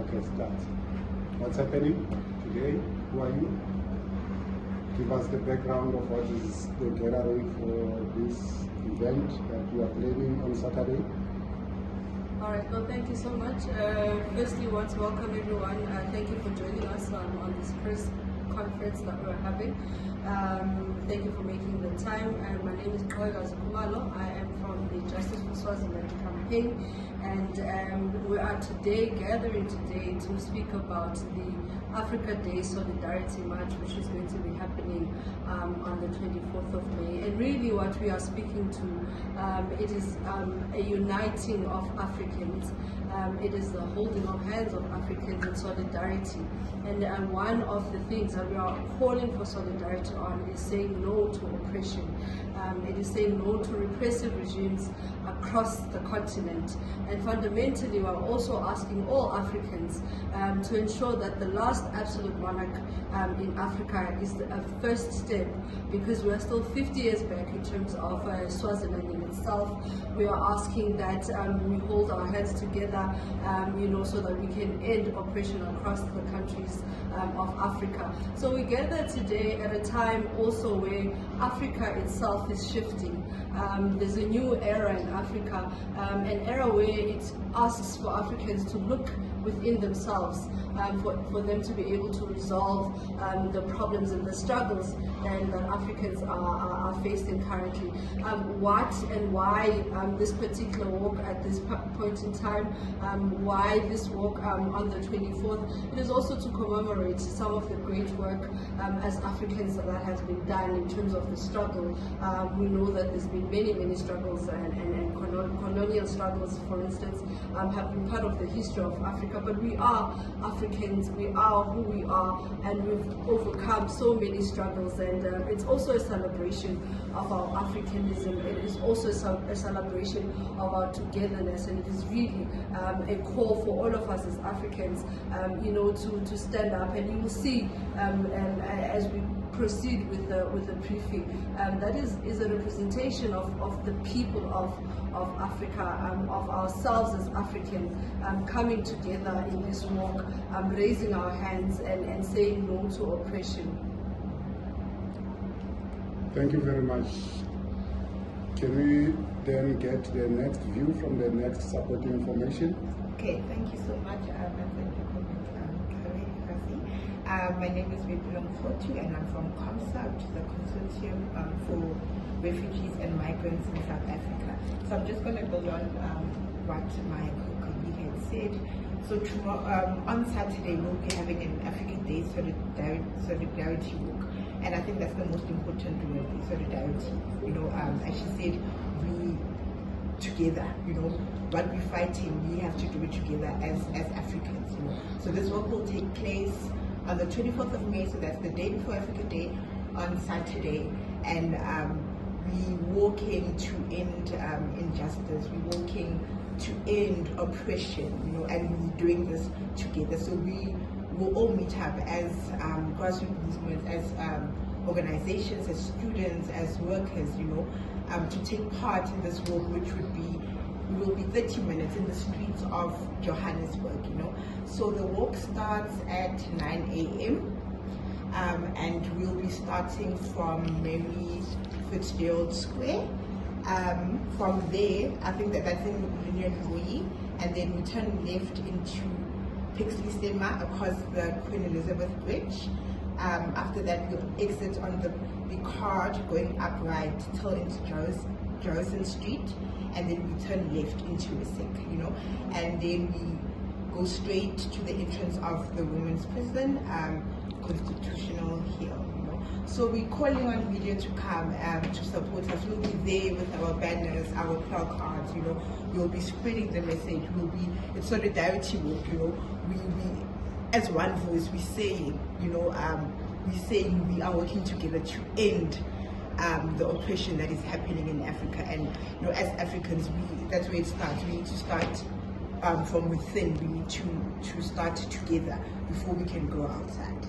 Okay, start. What's happening today? Who are you? Give us the background of what is the gathering for this event that you are planning on Saturday. All right, well, thank you so much. Firstly, I want to welcome everyone. Thank you for joining us on this press conference that we're having. Thank you for making the time. My name is Mobilisation. I am from the Justice for Swaziland campaign, and we are gathering today to speak about the Africa Day Solidarity March, which is going to be happening on the 24th of May. And really what we are speaking to, it is a uniting of Africans. It is the holding of hands of Africans in solidarity. And one of the things that we are calling for solidarity on is saying no to oppression. It is saying no to repressive regimes across the continent. And fundamentally, we are also asking all Africans to ensure that the last absolute monarch in Africa is a first step, because we are still 50 years back in terms of Swaziland in itself. We are asking that we hold our hands together, so that we can end oppression across the countries of Africa. So we gather today at a time also where Africa itself is shifting. There's a new era in Africa, an era where it asks for Africans to look within themselves, for them to be able to resolve the problems and the struggles that Africans are facing currently. What and why this particular walk at this point in time, why this walk on the 24th, it is also to commemorate some of the great work as Africans that has been done in terms of the struggle. We know that there's been many struggles, and colonial struggles, for instance, have been part of the history of Africa, but we are Africans, we are who we are, and we've overcome so many struggles, and it's also a celebration of our Africanism. It is also a celebration of our togetherness, and it is really a call for all of us as Africans, to stand up. And you will see as we proceed with the briefing, that is a representation of the people of Africa, of ourselves as Africans, coming together in this walk, raising our hands and saying no to oppression. Thank you very much. Can we then get the next view from the next supporting information? Okay, thank you so much. My name is Mobilisation, and I'm from COMSA, which is a consortium for refugees and migrants in South Africa. So I'm just going to build on what my colleague had said. So tomorrow, on Saturday, we'll be having an African Day Solidarity Walk, and I think that's the most important word, solidarity. As she said, we together, what we're fighting, we have to do it together as Africans. So this walk will take place on the 24th of May, so that's the day before Africa Day, on Saturday, and we walking to end injustice, we're walking to end oppression, and we're doing this together. So we will all meet up as grassroots movements, as organizations, as students, as workers, to take part in this walk, which will be 30 minutes in the streets of Johannesburg, So the walk starts at 9 a.m. And we'll be starting from Mary Fitzgerald Square. From there, I think that's in Union Rui, and then we turn left into Pixley Sema across the Queen Elizabeth Bridge. After that, we'll exit on the card going upright till into Jarrison Street, and then we turn left into Isik, and then we go straight to the entrance of the women's prison, Constitutional Hill. So we're calling on media to come to support us. We'll be there with our banners, our placards, we'll be spreading the message. It's solidarity work, we as one voice, we say, we are working together to end the oppression that is happening in Africa. And as Africans, that's where it starts. We need to start from within. We need to start together before we can go outside.